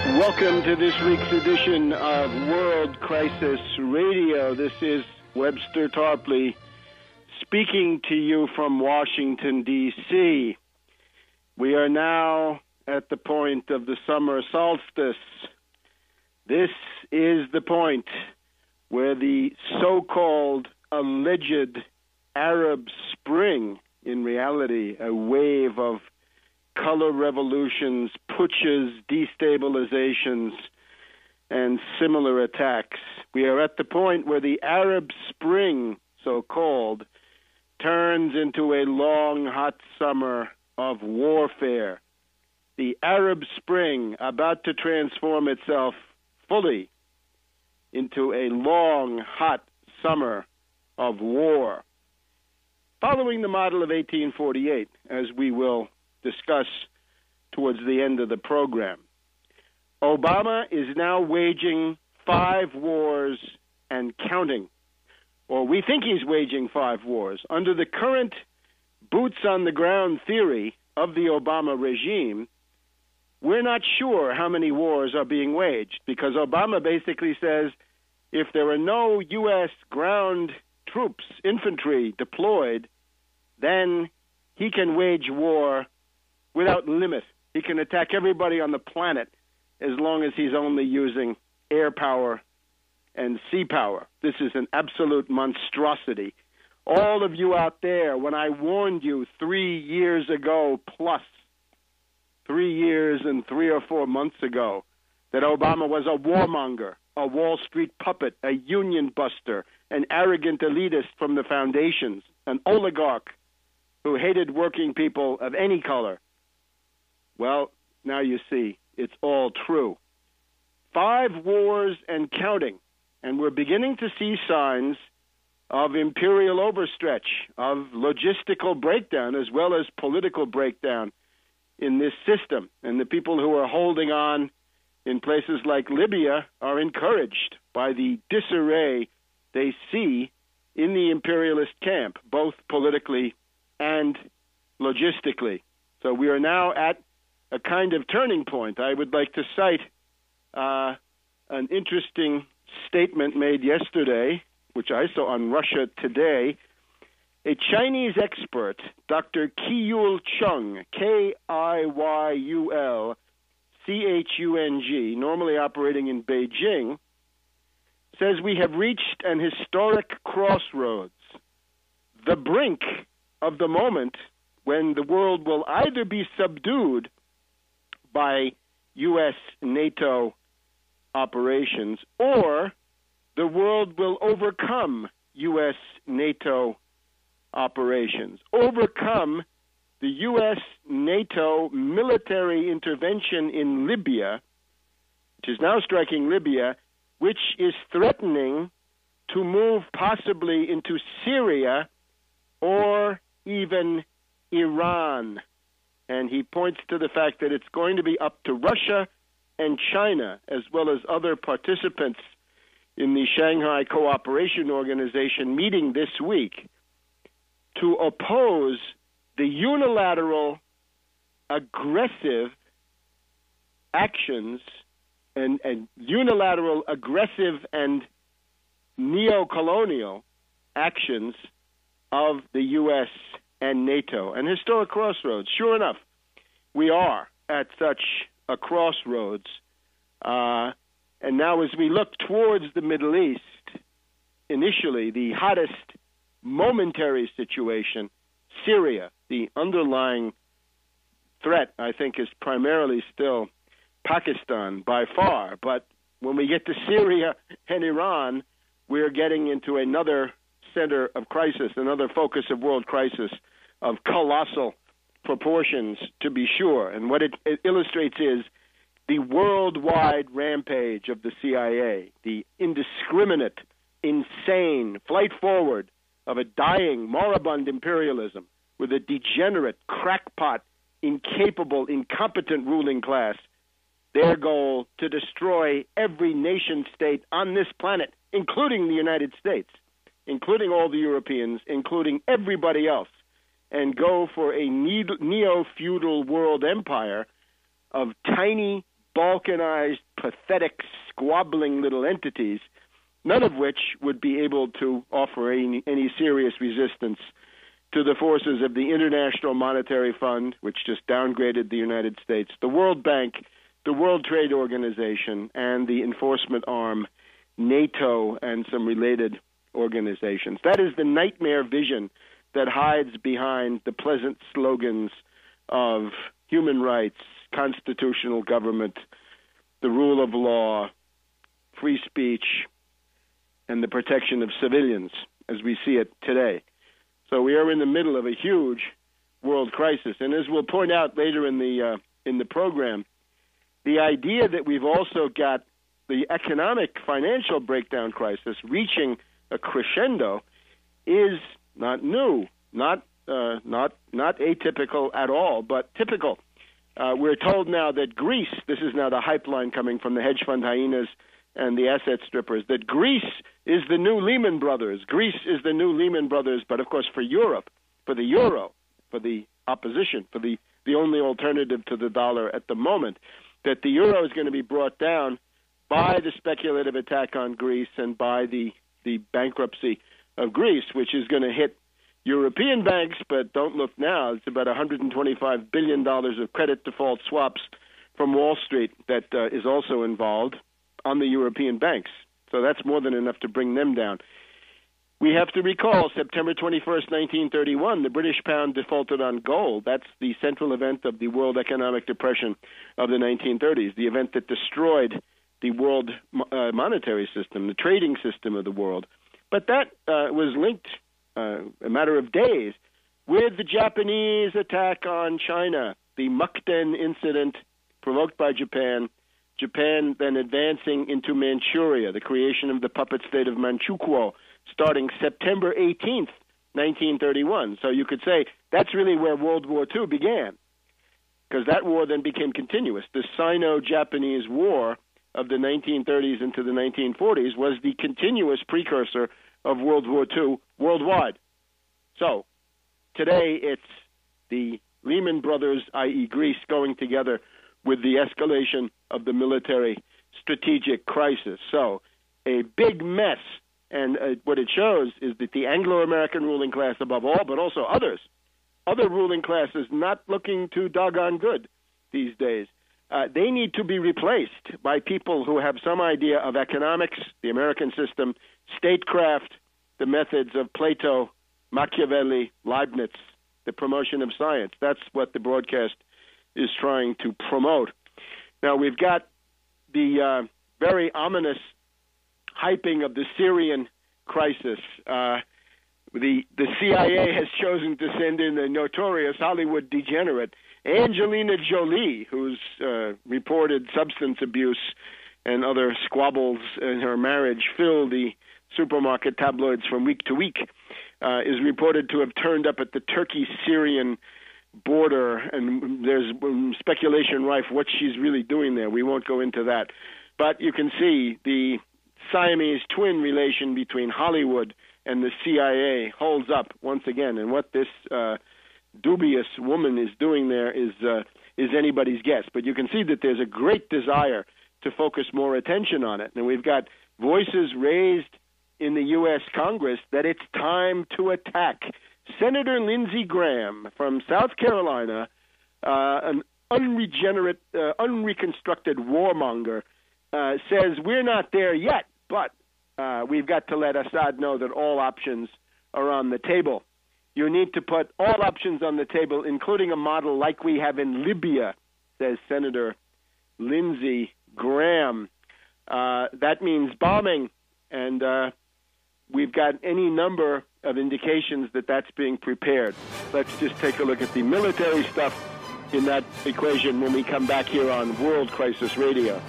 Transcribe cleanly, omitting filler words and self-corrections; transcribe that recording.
Welcome to this week's edition of World Crisis Radio. This is Webster Tarpley speaking to you from Washington, D.C. We are now at the point of the summer solstice. This is the point where the so-called alleged Arab Spring, in reality a wave of color revolutions, putches, destabilizations, and similar attacks. We are at the point where the Arab Spring, so-called, turns into a long, hot summer of warfare. The Arab Spring about to transform itself fully into a long, hot summer of war. Following the model of 1848, as we will discuss towards the end of the program, Obama is now waging 5 wars and counting. Or we think he's waging 5 wars. Under the current boots-on-the-ground theory of the Obama regime, we're not sure how many wars are being waged, because Obama basically says if there are no U.S. ground troops, infantry deployed, then he can wage war without limit. He can attack everybody on the planet as long as he's only using air power and sea power. This is an absolute monstrosity. All of you out there, when I warned you 3 years ago plus, 3 years and 3 or 4 months ago, that Obama was a warmonger, a Wall Street puppet, a union buster, an arrogant elitist from the foundations, an oligarch who hated working people of any color. Well, now you see, it's all true. 5 wars and counting, and we're beginning to see signs of imperial overstretch, of logistical breakdown, as well as political breakdown in this system. And the people who are holding on in places like Libya are encouraged by the disarray they see in the imperialist camp, both politically and logistically. So we are now at a kind of turning point. I would like to cite an interesting statement made yesterday, which I saw on Russia Today. A Chinese expert, Dr. Kiyul Chung, Kiyul-Chung, normally operating in Beijing, says we have reached an historic crossroads, the brink of the moment when the world will either be subdued by U.S. NATO operations, or the world will overcome U.S. NATO operations, overcome the U.S. NATO military intervention in Libya, which is now striking Libya, which is threatening to move possibly into Syria or even Iran. And he points to the fact that it's going to be up to Russia and China, as well as other participants in the Shanghai Cooperation Organization meeting this week, to oppose the unilateral, aggressive actions and unilateral, aggressive, and neo-colonial actions of the U.S. and NATO. And historic crossroads. Sure enough, we are at such a crossroads. And now as we look towards the Middle East, initially the hottest momentary situation, Syria, the underlying threat, I think, is primarily still Pakistan by far. But when we get to Syria and Iran, we're getting into another center of crisis, another focus of world crisis of colossal proportions, to be sure. And what it illustrates is the worldwide rampage of the CIA, the indiscriminate, insane flight forward of a dying, moribund imperialism with a degenerate, crackpot, incapable, incompetent ruling class, their goal to destroy every nation state on this planet, including the United States, including all the Europeans, including everybody else, and go for a neo-feudal world empire of tiny, balkanized, pathetic, squabbling little entities, none of which would be able to offer any serious resistance to the forces of the International Monetary Fund, which just downgraded the United States, the World Bank, the World Trade Organization, and the enforcement arm, NATO, and some related organizations. That is the nightmare vision that hides behind the pleasant slogans of human rights, constitutional government, the rule of law, free speech, and the protection of civilians as we see it today. So we are in the middle of a huge world crisis. And as we'll point out later in the program, the idea that we've also got the economic financial breakdown crisis reaching a crescendo is not new, not atypical at all, but typical. We're told now that Greece, this is now the hype line coming from the hedge fund hyenas and the asset strippers, that Greece is the new Lehman Brothers. Greece is the new Lehman Brothers, but of course for Europe, for the euro, for the opposition, for the only alternative to the dollar at the moment, that the euro is going to be brought down by the speculative attack on Greece and by the bankruptcy of Greece, which is going to hit European banks, but don't look now. It's about $125 billion of credit default swaps from Wall Street that is also involved on the European banks. So that's more than enough to bring them down. We have to recall September 21st, 1931, the British pound defaulted on gold. That's the central event of the World Economic Depression of the 1930s, the event that destroyed the world monetary system, the trading system of the world. But that was linked, a matter of days, with the Japanese attack on China, the Mukden incident provoked by Japan then advancing into Manchuria, the creation of the puppet state of Manchukuo, starting September 18th, 1931. So you could say that's really where World War II began, because that war then became continuous. The Sino-Japanese War of the 1930s into the 1940s was the continuous precursor of World War II worldwide. So today it's the Lehman Brothers, i.e. Greece, going together with the escalation of the military strategic crisis. So a big mess, and what it shows is that the Anglo-American ruling class above all, but also other ruling classes not looking too doggone good these days. They need to be replaced by people who have some idea of economics, the American system, statecraft, the methods of Plato, Machiavelli, Leibniz, the promotion of science. That's what the broadcast is trying to promote. Now, we've got the very ominous hyping of the Syrian crisis. The CIA has chosen to send in a notorious Hollywood degenerate, Angelina Jolie, whose reported substance abuse and other squabbles in her marriage fill the supermarket tabloids from week to week, is reported to have turned up at the Turkey-Syrian border, and there's speculation rife what she's really doing there. We won't go into that. But you can see the Siamese twin relation between Hollywood and the CIA holds up once again. And what this dubious woman is doing there is anybody's guess. But you can see that there's a great desire to focus more attention on it. And we've got voices raised in the U.S. Congress that it's time to attack. Senator Lindsey Graham from South Carolina, an unregenerate, unreconstructed warmonger, says we're not there yet, but we've got to let Assad know that all options are on the table. You need to put all options on the table, including a model like we have in Libya, says Senator Lindsey Graham. That means bombing, and we've got any number of indications that that's being prepared. Let's just take a look at the military stuff in that equation when we come back here on World Crisis Radio.